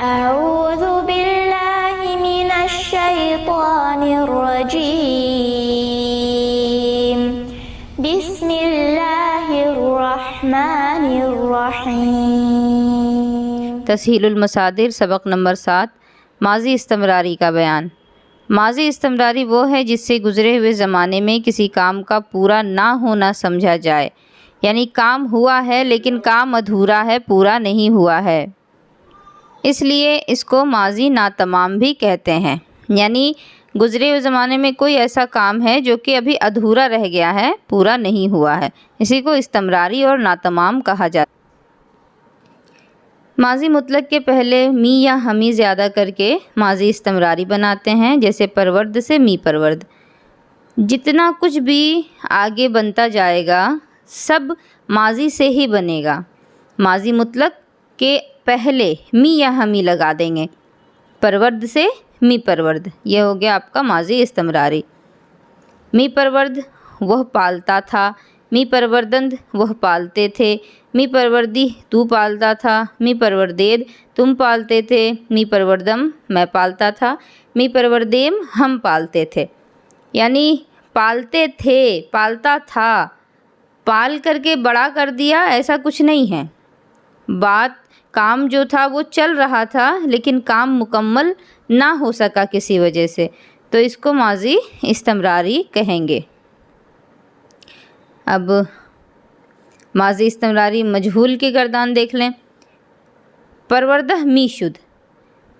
أعوذ بالله من الشيطان الرجيم بسم الله الرحمن الرحیم۔ تسہیل المصادر سبق نمبر 7 ماضی استمراری کا بیان۔ ماضی استمراری وہ ہے جس سے گزرے ہوئے زمانے میں کسی کام کا پورا نہ ہونا سمجھا جائے، یعنی کام ہوا ہے لیکن کام ادھورا ہے، پورا نہیں ہوا ہے، اس لیے اس کو ماضی ناتمام بھی کہتے ہیں۔ یعنی گزرے ہوئے زمانے میں کوئی ایسا کام ہے جو کہ ابھی ادھورا رہ گیا ہے، پورا نہیں ہوا ہے، اسی کو استمراری اور ناتمام کہا جاتا ہے۔ ماضی مطلق کے پہلے می یا ہمی زیادہ کر کے ماضی استمراری بناتے ہیں، جیسے پرورد سے می پرورد۔ جتنا کچھ بھی آگے بنتا جائے گا سب ماضی سے ہی بنے گا۔ ماضی مطلق کے پہلے می یا ہمی لگا دیں گے، پرورد سے می پرورد، یہ ہو گیا آپ کا ماضی استمراری۔ می پرورد وہ پالتا تھا، می پروردند وہ پالتے تھے، می پروردی تو پالتا تھا، می پروردید تم پالتے تھے، می پروردم میں پالتا تھا، می پروردیم ہم پالتے تھے۔ یعنی پالتے تھے، پالتا تھا، پال کر کے بڑا کر دیا، ایسا کچھ نہیں ہے۔ بات کام جو تھا وہ چل رہا تھا لیکن کام مکمل نہ ہو سکا کسی وجہ سے، تو اس کو ماضی استمراری کہیں گے۔ اب ماضی استمراری مجہول کے گردان دیکھ لیں۔ پروردہ می شد،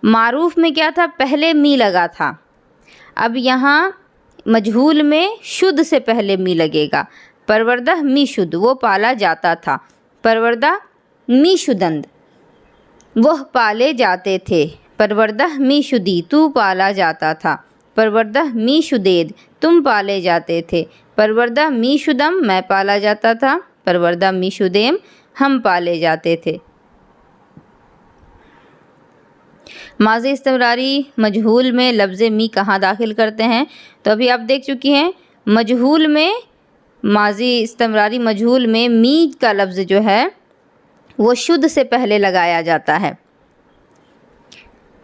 معروف میں کیا تھا؟ پہلے می لگا تھا، اب یہاں مجہول میں شد سے پہلے می لگے گا۔ پروردہ می شد وہ پالا جاتا تھا، پروردہ می شدند وہ پالے جاتے تھے، پروردہ می شدی تو پالا جاتا تھا، پروردہ می شدید تم پالے جاتے تھے، پروردہ می شدم میں پالا جاتا تھا، پروردہ می شدیم ہم پالے جاتے تھے۔ ماضی استمراری مجہول میں لفظ می کہاں داخل کرتے ہیں؟ تو ابھی آپ دیکھ چکی ہیں، مجہول میں ماضی استمراری مجہول میں می کا لفظ جو ہے وہ شد سے پہلے لگایا جاتا ہے۔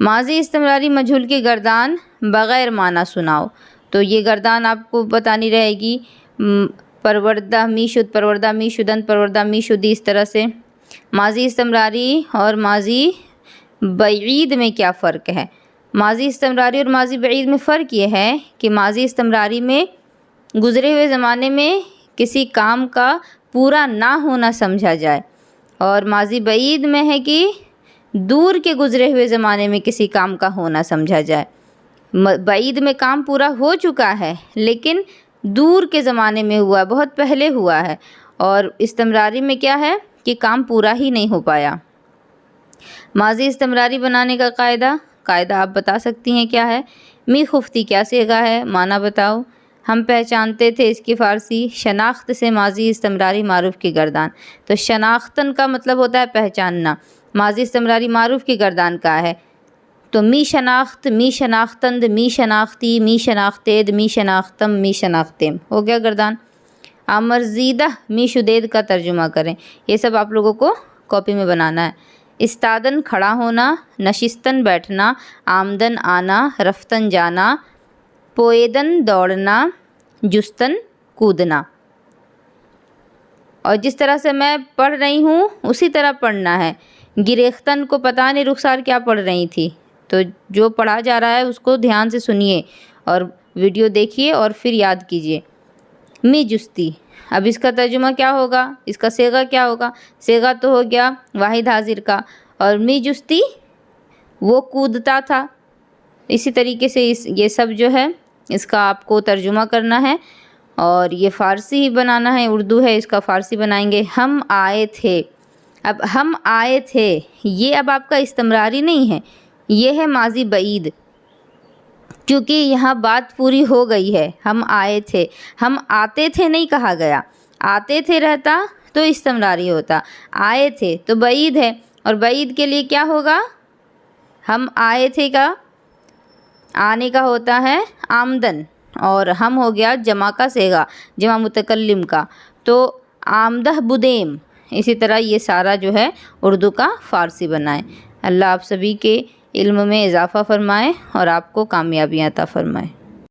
ماضی استمراری مجہول کی گردان بغیر معنی سناؤ، تو یہ گردان آپ کو بتانی رہے گی، پروردہ می شد، پروردہ می شدند، پروردہ می شدی، اس طرح سے۔ ماضی استمراری اور ماضی بعید میں کیا فرق ہے؟ ماضی استمراری اور ماضی بعید میں فرق یہ ہے کہ ماضی استمراری میں گزرے ہوئے زمانے میں کسی کام کا پورا نہ ہونا سمجھا جائے، اور ماضی بعید میں ہے کہ دور کے گزرے ہوئے زمانے میں کسی کام کا ہونا سمجھا جائے۔ بعید میں کام پورا ہو چکا ہے لیکن دور کے زمانے میں ہوا، بہت پہلے ہوا ہے، اور استمراری میں کیا ہے کہ کام پورا ہی نہیں ہو پایا۔ ماضی استمراری بنانے کا قاعدہ آپ بتا سکتی ہیں کیا ہے؟ می خفتی کیا صیغہ ہے؟ معنی بتاؤ۔ ہم پہچانتے تھے اس کی فارسی شناخت سے ماضی استمراری معروف کی گردان، تو شناختن کا مطلب ہوتا ہے پہچاننا، ماضی استمراری معروف کی گردان کا ہے، تو می شناخت، می شناختند، می شناختی، می شناختید، می شناختم، می شناختیم ہو گیا گردان۔ آمرزیدہ می شدید کا ترجمہ کریں، یہ سب آپ لوگوں کو کاپی میں بنانا ہے۔ استادن کھڑا ہونا، نشستن بیٹھنا، آمدن آنا، رفتن جانا، پویدن دوڑنا، جستن کودنا۔ اور جس طرح سے میں پڑھ رہی ہوں اسی طرح پڑھنا ہے۔ گریختن کو پتہ نہیں رخسار کیا پڑھ رہی تھی، تو جو پڑھا جا رہا ہے اس کو دھیان سے سنیے اور ویڈیو دیکھیے اور پھر یاد کیجیے۔ می جستی، اب اس کا ترجمہ کیا ہوگا؟ اس کا صیغہ کیا ہوگا؟ صیغہ تو ہو گیا واحد حاضر کا، اور می جستی وہ کودتا تھا۔ اسی طریقے سے یہ سب جو ہے اس کا آپ کو ترجمہ کرنا ہے، اور یہ فارسی ہی بنانا ہے، اردو ہے اس کا فارسی بنائیں گے۔ ہم آئے تھے، اب ہم آئے تھے یہ اب آپ کا استمراری نہیں ہے، یہ ہے ماضی بعید، کیونکہ یہاں بات پوری ہو گئی ہے۔ ہم آئے تھے، ہم آتے تھے نہیں کہا گیا، آتے تھے رہتا تو استمراری ہوتا، آئے تھے تو بعید ہے، اور بعید کے لیے کیا ہوگا؟ ہم آئے تھے کا آنے کا ہوتا ہے آمدن، اور ہم ہو گیا جمع کا صیغہ، جمع متکلم کا، تو آمدہ بدیم۔ اسی طرح یہ سارا جو ہے اردو کا فارسی بنائیں۔ اللہ آپ سبھی کے علم میں اضافہ فرمائے اور آپ کو کامیابیاں عطا فرمائے۔